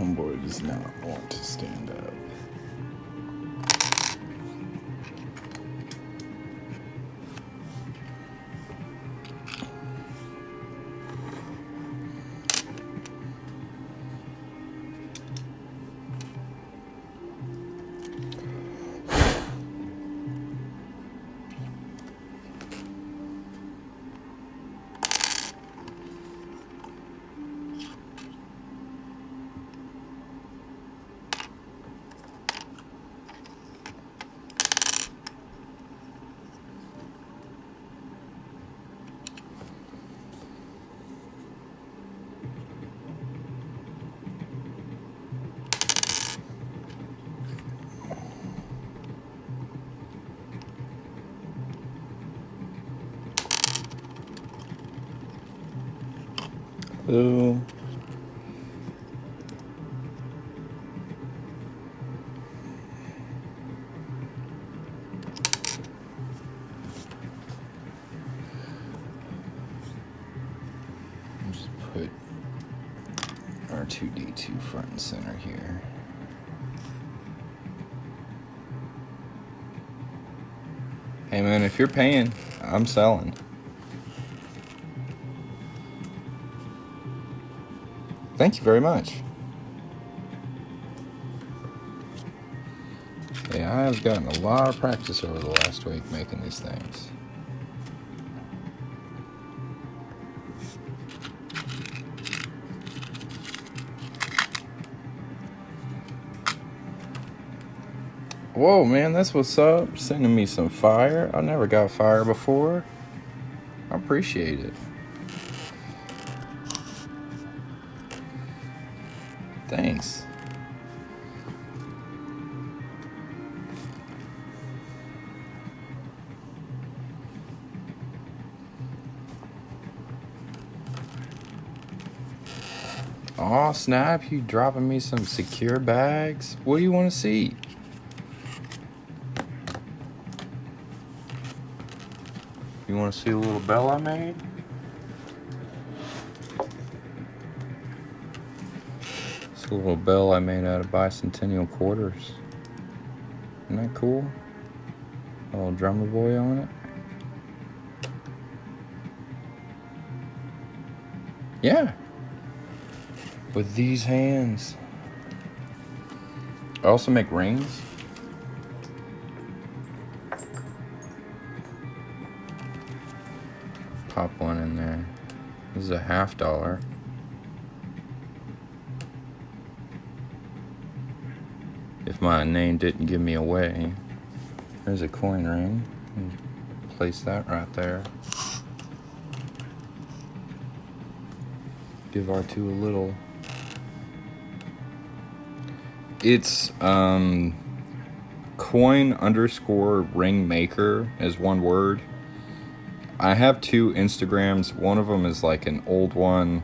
Homeboy does not want to stand up. Hello. Just put R2D2 front and center here. Hey man, if you're paying, I'm selling. Thank you very much. Yeah, I have gotten a lot of practice over the last week making these things. Whoa, man, that's what's up. Sending me some fire. I never got fire before. I appreciate it. Thanks. Aw, snap, you dropping me some secure bags? What do you want to see? You want to see a little bell I made? It's a little bell I made out of bicentennial quarters. Isn't that cool? A little drummer boy on it. Yeah. With these hands. I also make rings. Pop one in there. This is a $50. If my name didn't give me away. There's a coin ring. Place that right there. Give R2 a little. It's coin_ring maker is one word. I have two Instagrams. One of them is like an old one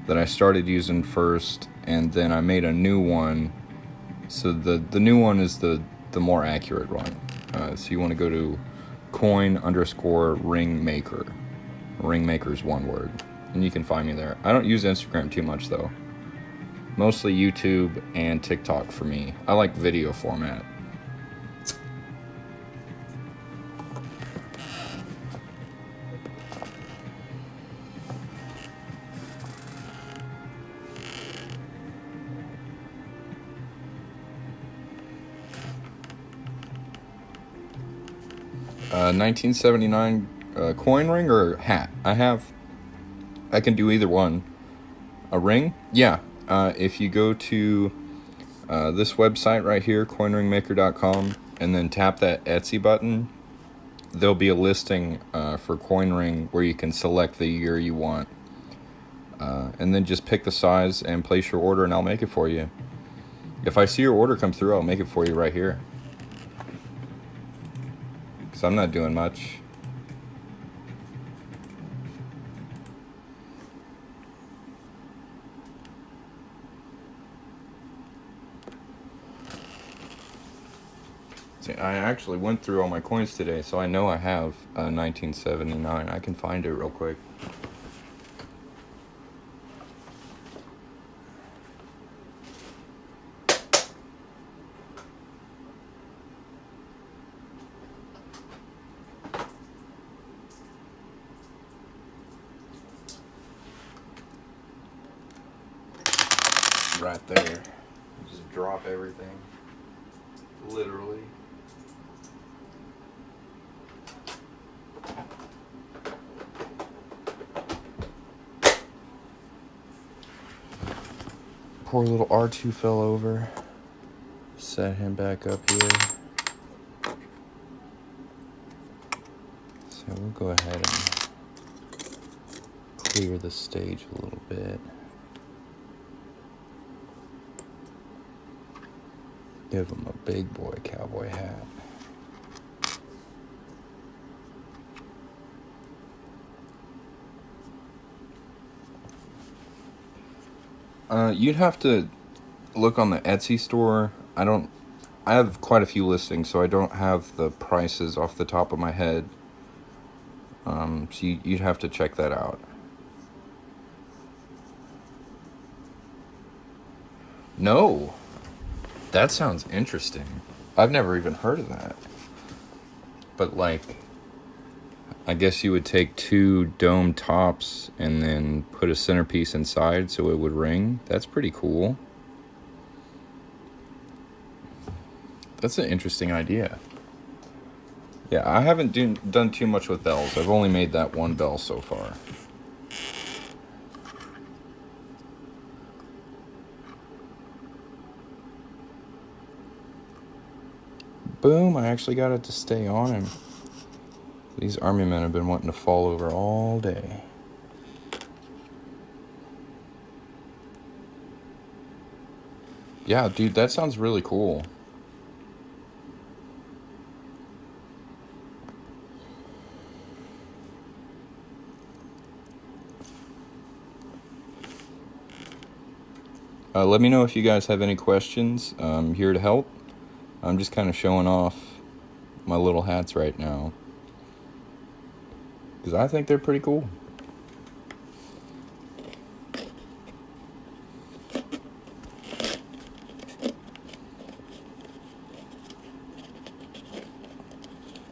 that I started using first, and then I made a new one. So the new one is the more accurate one. So you want to go to coin_ring maker. Ring maker is one word, and you can find me there. I don't use Instagram too much though. Mostly YouTube and TikTok for me. I like video format. $19.79 coin ring or hat? I can do either one. A ring? Yeah. If you go to this website right here, coinringmaker.com, and then tap that Etsy button, there'll be a listing for coin ring where you can select the year you want. And then just pick the size and place your order, and I'll make it for you. If I see your order come through, I'll make it for you right here. Because I'm not doing much. See, I actually went through all my coins today, so I know I have 1979. I can find it real quick. right there. Just drop everything. Literally. Poor little R2 fell over. Set him back up here. So we'll go ahead and clear the stage a little bit. Give him a big boy cowboy hat. You'd have to look on the Etsy store. I have quite a few listings, so I don't have the prices off the top of my head. So you'd have to check that out. No, that sounds interesting. I've never even heard of that. But like, I guess you would take 2 dome tops and then put a centerpiece inside so it would ring. That's pretty cool. That's an interesting idea. Yeah, I haven't done too much with bells. I've only made that one bell so far. Boom, I actually got it to stay on him. These army men have been wanting to fall over all day. Yeah, dude, that sounds really cool. Let me know if you guys have any questions. I'm here to help. I'm just kind of showing off my little hats right now, because I think they're pretty cool.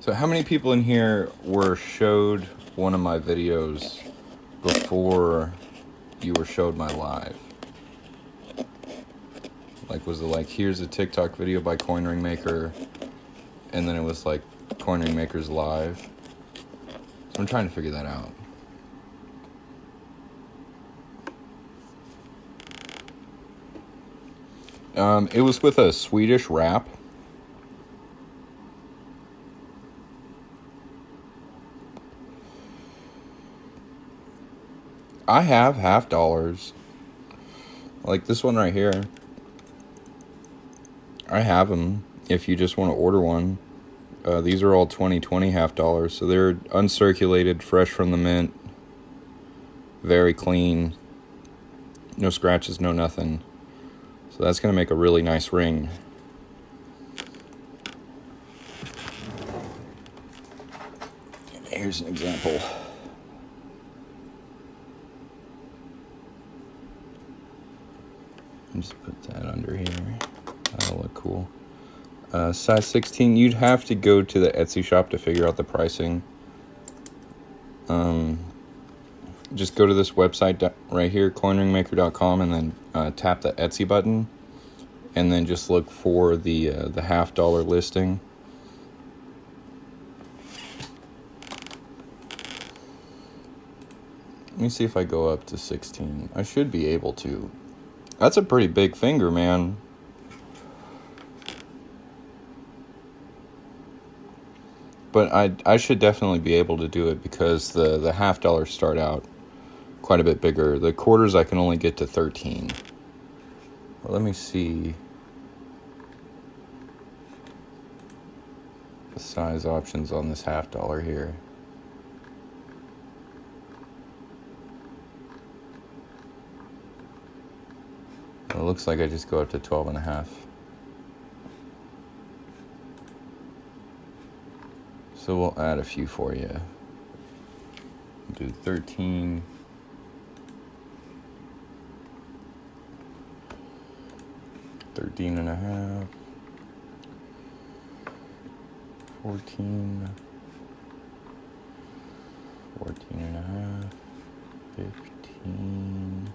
So how many people in here were showed one of my videos before you were showed my live? Like, was it like, here's a TikTok video by Coin Ring Maker, and then it was like Coin Ring Maker's live? So I'm trying to figure that out. It was with a Swedish wrap. I have $50. Like this one right here. I have them if you just want to order one. These are all 2020 $50, so they're uncirculated, fresh from the mint, very clean, no scratches, no nothing. So that's going to make a really nice ring. Here's an example. Just put that under here. That'll look cool. Size 16, you'd have to go to the Etsy shop to figure out the pricing. Just go to this website right here, coinringmaker.com, and then tap the Etsy button, and then just look for the $50 listing. Let me see if I go up to 16. I should be able to. That's a pretty big finger, man. But I should definitely be able to do it, because the $50 start out quite a bit bigger. The quarters I can only get to 13. Well, let me see the size options on this $50 here. It looks like I just go up to 12.5. So we'll add a few for you. Do 13. 13.5. 14. 14.5. 15.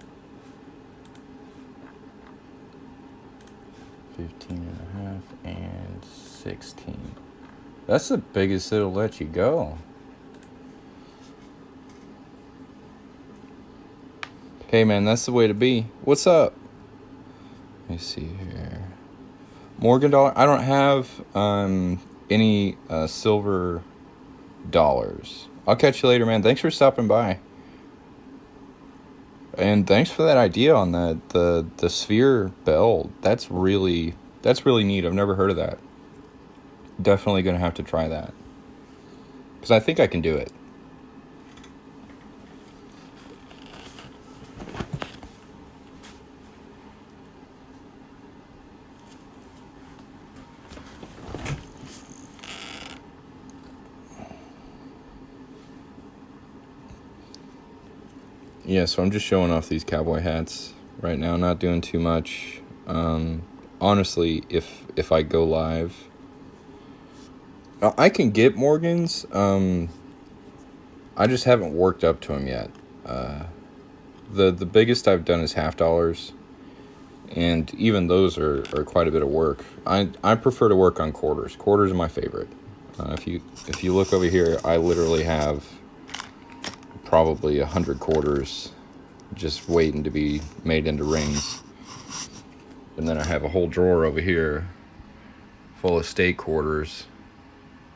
15.5 and 16. That's the biggest it'll let you go. Hey man, that's the way to be. What's up? Let me see here. Morgan dollar. I don't have any silver dollars. I'll catch you later, man. Thanks for stopping by. And thanks for that idea on the sphere bell. That's really neat. I've never heard of that. Definitely gonna have to try that, because I think I can do it. Yeah, so I'm just showing off these cowboy hats right now, not doing too much. Honestly, if I go live, I can get Morgans. I just haven't worked up to them yet. The biggest I've done is $50, and even those are quite a bit of work. I prefer to work on quarters. Quarters are my favorite. If you look over here, I literally have probably 100 quarters just waiting to be made into rings. And then I have a whole drawer over here full of steak quarters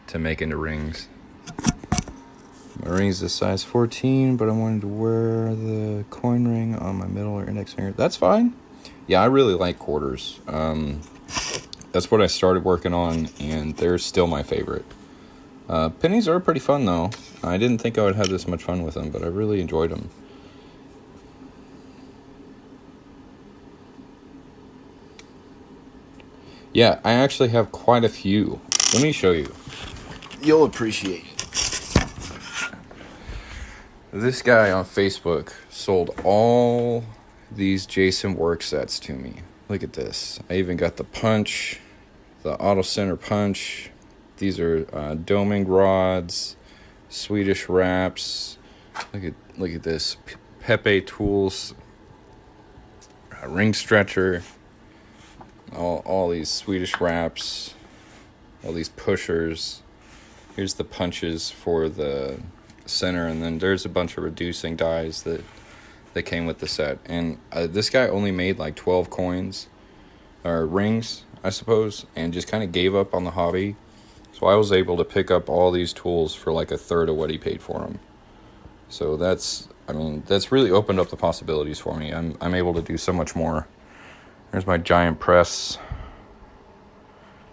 to make into rings. My ring's a size 14, but I wanted to wear the coin ring on my middle or index finger. That's fine. Yeah, I really like quarters. That's what I started working on, and they're still my favorite. Pennies are pretty fun, though. I didn't think I would have this much fun with them, but I really enjoyed them. Yeah, I actually have quite a few. Let me show you. You'll appreciate it. This guy on Facebook sold all these Jason work sets to me. Look at this. I even got the punch, the auto center punch. These are doming rods, Swedish wraps. Look at this. Pepe tools, ring stretcher. All these Swedish wraps, all these pushers. Here's the punches for the center, and then there's a bunch of reducing dies that came with the set. And this guy only made like 12 coins, or rings, I suppose, and just kind of gave up on the hobby. So I was able to pick up all these tools for like a third of what he paid for them. So that's really opened up the possibilities for me. I'm able to do so much more. There's my giant press,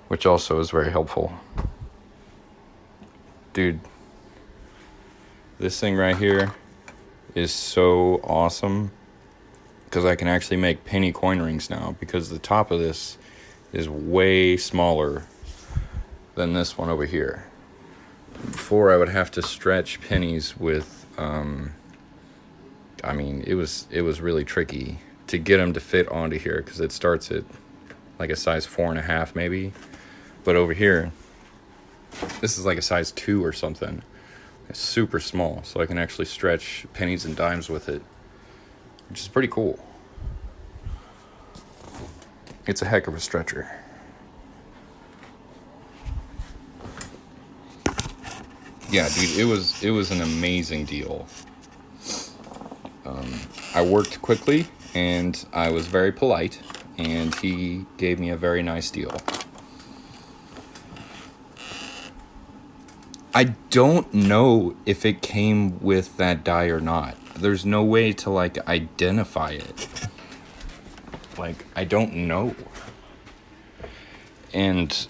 which also is very helpful. Dude, this thing right here is so awesome, because I can actually make penny coin rings now, because the top of this is way smaller than this one over here. Before, I would have to stretch pennies with, it was really tricky to get them to fit onto here, because it starts at like a size 4.5 maybe, but over here this is like a size 2 or something. It's super small, so I can actually stretch pennies and dimes with it, which is pretty cool. It's a heck of a stretcher. Yeah, dude, it was an amazing deal. I worked quickly, and I was very polite, and he gave me a very nice deal. I don't know if it came with that die or not. There's no way to like identify it. Like, I don't know. And